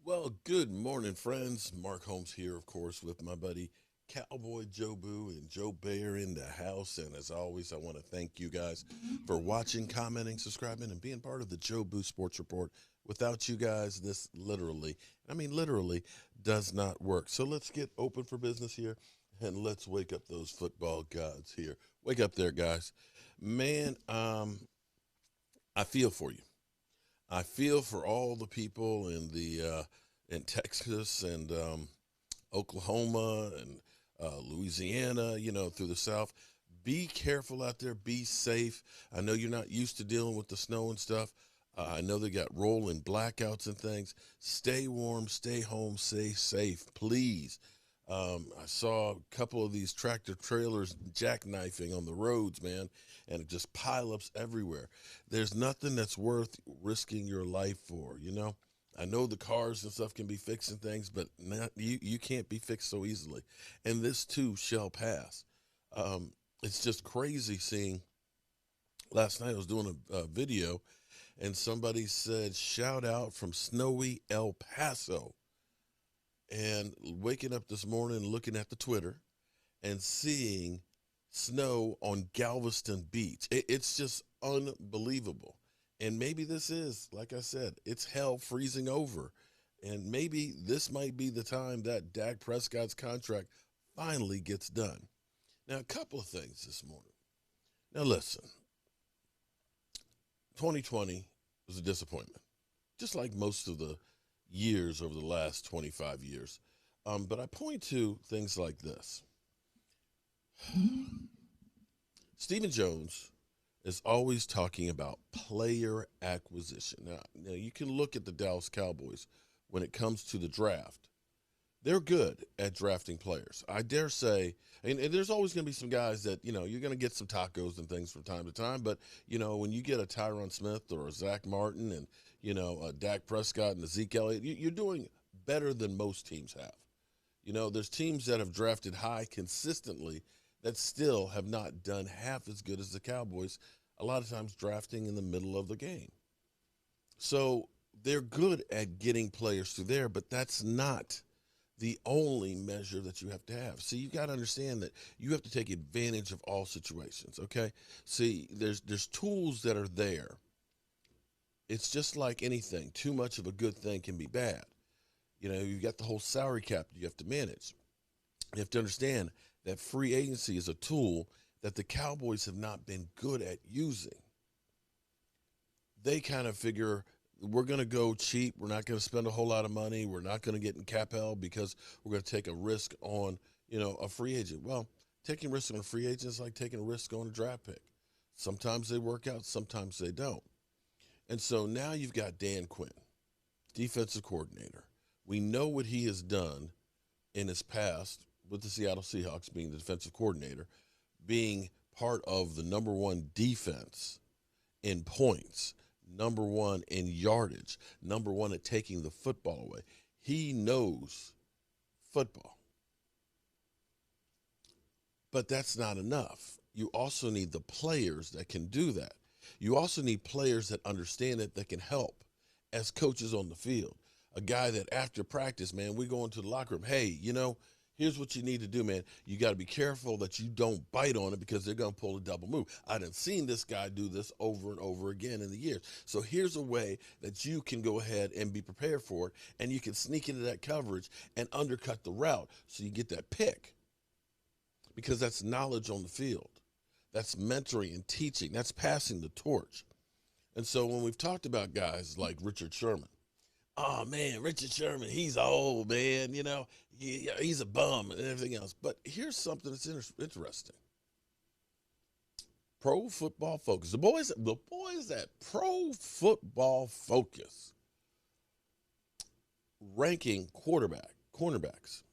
Well, good morning, friends. Mark Holmes here, of course, with my buddy Cowboy Joe Boo and Joe Bear in the house. And as always, I want to thank you guys for watching, commenting, subscribing, and being part of the Joe Boo Sports Report. Without you guys, this literally does not work. So let's get open for business here and let's wake up those football gods here. Wake up there, guys. Man, I feel for you. I feel for all the people in Texas and Oklahoma and Louisiana, through the South. Be careful out there. Be safe. I know you're not used to dealing with the snow and stuff. I know they got rolling blackouts and things. Stay warm. Stay home. Stay safe, please. I saw a couple of these tractor trailers jackknifing on the roads, man, and it just pileups everywhere. There's nothing that's worth risking your life for. I know the cars and stuff can be fixing things, but not you can't be fixed so easily. And this too shall pass. It's just crazy seeing. Last night I was doing a video, and somebody said, "Shout out from snowy El Paso." And waking up this morning, looking at the Twitter, and seeing snow on Galveston Beach. It's just unbelievable. And maybe this is, like I said, it's hell freezing over. And maybe this might be the time that Dak Prescott's contract finally gets done. Now, a couple of things this morning. Now, listen, 2020 was a disappointment, just like most of the years over the last 25 years. But I point to things like this. Stephen Jones is always talking about player acquisition. Now, you can look at the Dallas Cowboys when it comes to the draft. They're good at drafting players. I dare say, and there's always going to be some guys that, you're going to get some tacos and things from time to time. But, when you get a Tyron Smith or a Zach Martin and, a Dak Prescott and a Zeke Elliott, you're doing better than most teams have. There's teams that have drafted high consistently that still have not done half as good as the Cowboys, a lot of times drafting in the middle of the game. So they're good at getting players through there, but that's not the only measure that you have to have. See, you got to understand that you have to take advantage of all situations, okay? See, there's tools that are there. It's just like anything. Too much of a good thing can be bad. You've got the whole salary cap you have to manage. You have to understand that free agency is a tool that the Cowboys have not been good at using. They kind of figure, we're going to go cheap. We're not going to spend a whole lot of money. We're not going to get in cap hell because we're going to take a risk on, a free agent. Well, taking risk on a free agent is like taking a risk on a draft pick. Sometimes they work out, sometimes they don't. And so now you've got Dan Quinn, defensive coordinator. We know what he has done in his past with the Seattle Seahawks, being the defensive coordinator, being part of the number one defense in points, number one in yardage, number one at taking the football away. He knows football. But that's not enough. You also need the players that can do that. You also need players that understand it, that can help as coaches on the field. A guy that after practice, man, we go into the locker room, hey, here's what you need to do, man. You got to be careful that you don't bite on it because they're going to pull a double move. I done seen this guy do this over and over again in the years. So here's a way that you can go ahead and be prepared for it, and you can sneak into that coverage and undercut the route so you get that pick, because that's knowledge on the field. That's mentoring and teaching. That's passing the torch. And so when we've talked about guys like Richard Sherman, oh, man, Richard Sherman, he's old, man, he's a bum and everything else. But here's something that's interesting. Pro Football Focus. The boys at Pro Football Focus ranking cornerbacks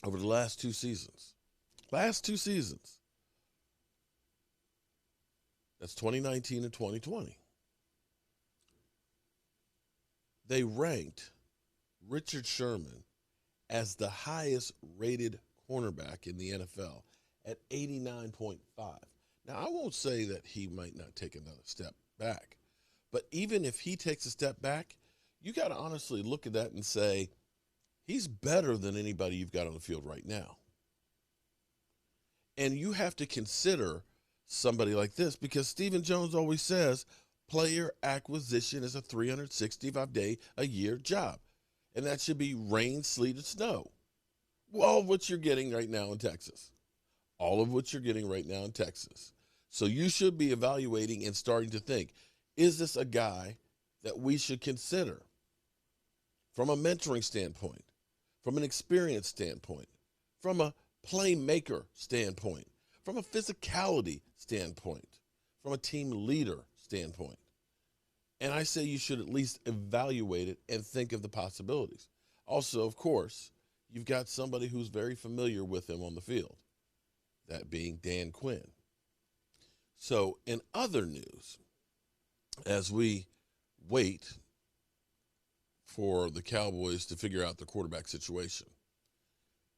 over the last two seasons. Last two seasons. That's 2019 and 2020. They ranked Richard Sherman as the highest rated cornerback in the NFL at 89.5. Now, I won't say that he might not take another step back, but even if he takes a step back, you got to honestly look at that and say, he's better than anybody you've got on the field right now. And you have to consider somebody like this because Stephen Jones always says player acquisition is a 365-day-a-year job. And that should be rain, sleet, and snow. All of what you're getting right now in Texas. All of what you're getting right now in Texas. So you should be evaluating and starting to think, is this a guy that we should consider from a mentoring standpoint, from an experience standpoint, from a playmaker standpoint, from a physicality standpoint, from a team leader standpoint? And I say you should at least evaluate it and think of the possibilities. Also, of course, you've got somebody who's very familiar with him on the field, that being Dan Quinn. So in other news, as we wait for the Cowboys to figure out the quarterback situation,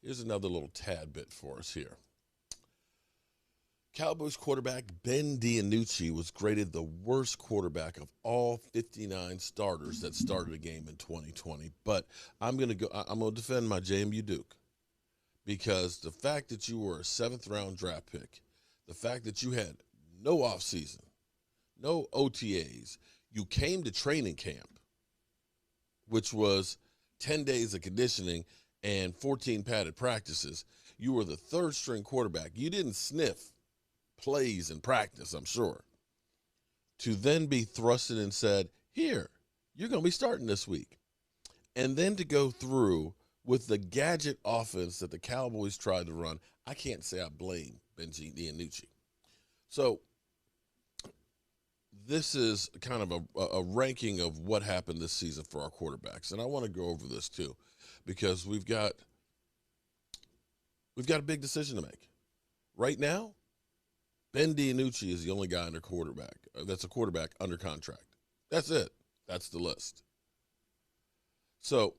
here's another little tad bit for us here. Cowboys quarterback Ben Dianucci was graded the worst quarterback of all 59 starters that started a game in 2020. But I'm going to defend my JMU Duke, because the fact that you were a 7th-round draft pick, the fact that you had no offseason, no OTAs, you came to training camp, which was 10 days of conditioning and 14 padded practices. You were the 3rd-string quarterback. You didn't sniff plays in practice, I'm sure. To then be thrusted and said, here, you're going to be starting this week. And then to go through with the gadget offense that the Cowboys tried to run, I can't say I blame Benji Dianucci. So this is kind of a ranking of what happened this season for our quarterbacks. And I want to go over this too, because we've got a big decision to make. Right now, Ben Dianucci is the only guy that's a quarterback under contract. That's it. That's the list. So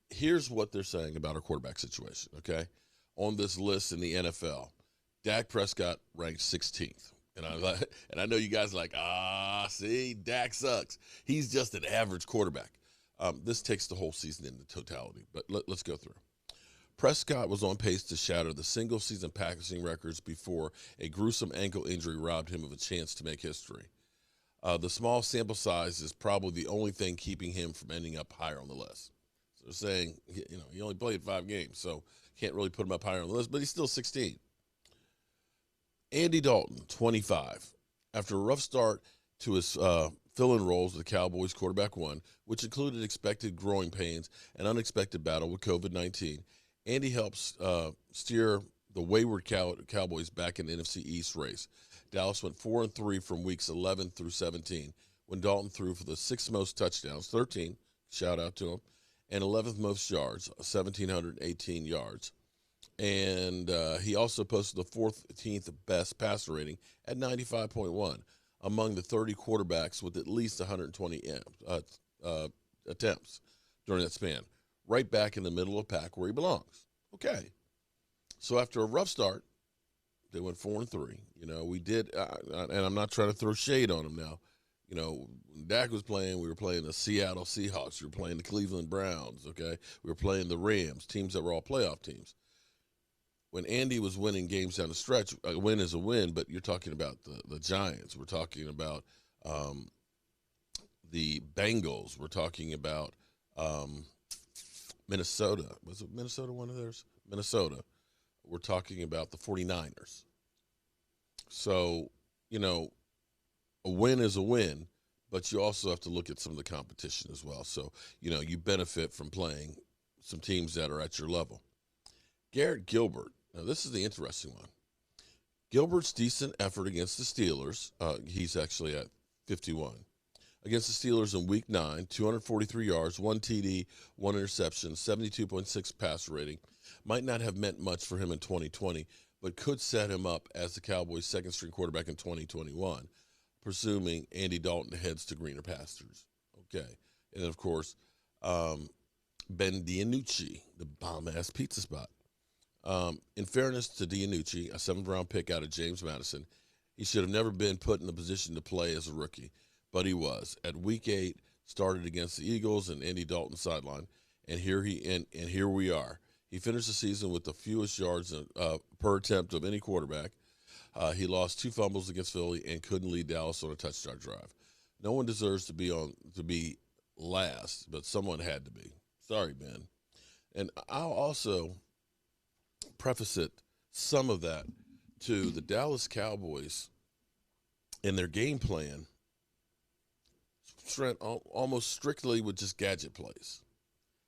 here's what they're saying about our quarterback situation, okay? On this list in the NFL, Dak Prescott ranked 16th. And I know you guys are like, see, Dak sucks. He's just an average quarterback. This takes the whole season into totality, but let's go through. Prescott was on pace to shatter the single-season passing records before a gruesome ankle injury robbed him of a chance to make history. The small sample size is probably the only thing keeping him from ending up higher on the list. So they're saying, he only played 5 games, so can't really put him up higher on the list, but he's still 16. Andy Dalton, 25. After a rough start to his fill-in roles with the Cowboys quarterback 1, which included expected growing pains and unexpected battle with COVID-19, Andy helps steer the wayward Cowboys back in the NFC East race. Dallas went 4-3 from weeks 11 through 17 when Dalton threw for the 6th most touchdowns, 13, shout out to him, and 11th most yards, 1,718 yards. And he also posted the 14th best passer rating at 95.1 among the 30 quarterbacks with at least 120 attempts during that span. Right back in the middle of the pack where he belongs. Okay. So after a rough start, they went 4-3. We did, and I'm not trying to throw shade on them now. When Dak was playing, we were playing the Seattle Seahawks. We were playing the Cleveland Browns, okay? We were playing the Rams, teams that were all playoff teams. When Andy was winning games down the stretch, a win is a win, but you're talking about the Giants. We're talking about the Bengals. We're talking about Minnesota. Was it Minnesota one of theirs? Minnesota. We're talking about the 49ers. So, a win is a win, but you also have to look at some of the competition as well. So, you benefit from playing some teams that are at your level. Garrett Gilbert. Now, this is the interesting one. Gilbert's decent effort against the Steelers. He's actually at 51. Against the Steelers in Week 9, 243 yards, 1 TD, 1 interception, 72.6 passer rating. Might not have meant much for him in 2020, but could set him up as the Cowboys' second-string quarterback in 2021, presuming Andy Dalton heads to greener pastures. Okay. And, of course, Ben Dianucci, the bomb-ass pizza spot. In fairness to Dianucci, a 7th-round pick out of James Madison, he should have never been put in the position to play as a rookie, but he was. At Week 8, started against the Eagles and Andy Dalton sideline, and here we are. He finished the season with the fewest yards per attempt of any quarterback. He lost 2 fumbles against Philly and couldn't lead Dallas on a touchdown drive. No one deserves to be last, but someone had to be. Sorry, Ben. And I'll also preface some of that to the Dallas Cowboys and their game plan almost strictly with just gadget plays.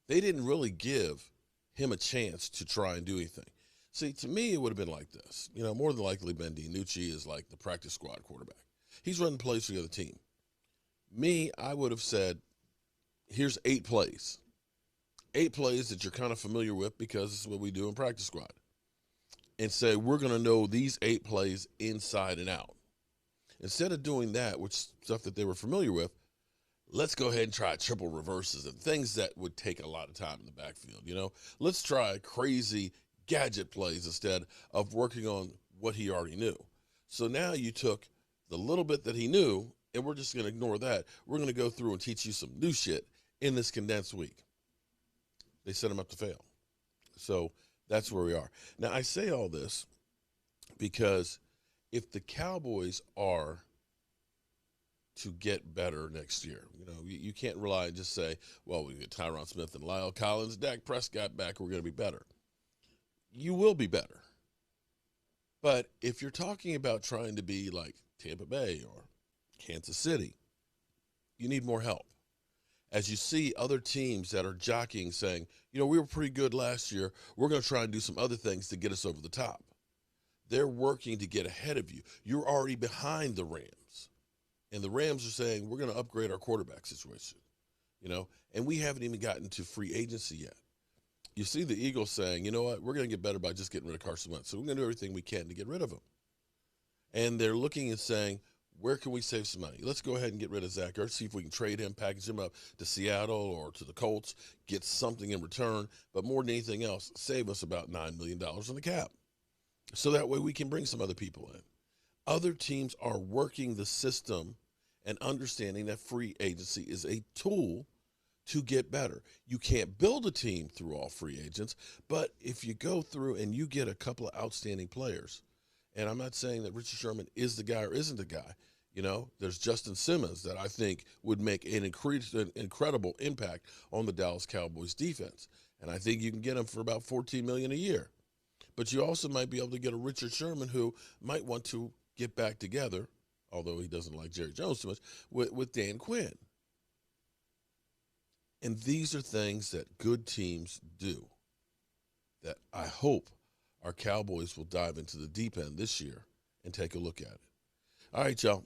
They didn't really give him a chance to try and do anything. See, to me, it would have been like this. More than likely, Ben Dianucci is like the practice squad quarterback. He's running plays for the other team. Me, I would have said, here's 8 plays. 8 plays that you're kind of familiar with because it's what we do in practice squad. And say, we're going to know these 8 plays inside and out. Instead of doing that, which stuff that they were familiar with, let's go ahead and try triple reverses and things that would take a lot of time in the backfield. Let's try crazy gadget plays instead of working on what he already knew. So now you took the little bit that he knew, and we're just going to ignore that. We're going to go through and teach you some new shit in this condensed week. They set him up to fail. So that's where we are. Now, I say all this because if the Cowboys are to get better next year, you can't rely and just say, well, we get Tyron Smith and Lyle Collins, Dak Prescott back, we're going to be better. You will be better. But if you're talking about trying to be like Tampa Bay or Kansas City, you need more help. As you see other teams that are jockeying saying, we were pretty good last year, we're going to try and do some other things to get us over the top. They're working to get ahead of you. You're already behind the Rams. And the Rams are saying, we're going to upgrade our quarterback situation. And we haven't even gotten to free agency yet. You see the Eagles saying, you know what, we're going to get better by just getting rid of Carson Wentz. So we're going to do everything we can to get rid of him. And they're looking and saying, where can we save some money? Let's go ahead and get rid of Zach Ertz, see if we can trade him, package him up to Seattle or to the Colts, get something in return. But more than anything else, save us about $9 million on the cap. So that way we can bring some other people in. Other teams are working the system and understanding that free agency is a tool to get better. You can't build a team through all free agents, but if you go through and you get a couple of outstanding players, and I'm not saying that Richard Sherman is the guy or isn't the guy. There's Justin Simmons that I think would make an incredible impact on the Dallas Cowboys defense. And I think you can get him for about $14 million a year. But you also might be able to get a Richard Sherman who might want to get back together, although he doesn't like Jerry Jones too much, with Dan Quinn. And these are things that good teams do that I hope our Cowboys will dive into the deep end this year and take a look at it. All right, y'all.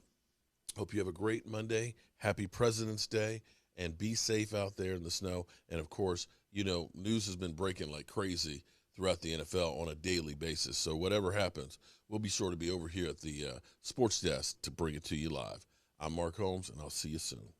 Hope you have a great Monday. Happy President's Day. And be safe out there in the snow. And, of course, news has been breaking like crazy throughout the NFL on a daily basis. So whatever happens, we'll be sure to be over here at the Sports Desk to bring it to you live. I'm Mark Holmes, and I'll see you soon.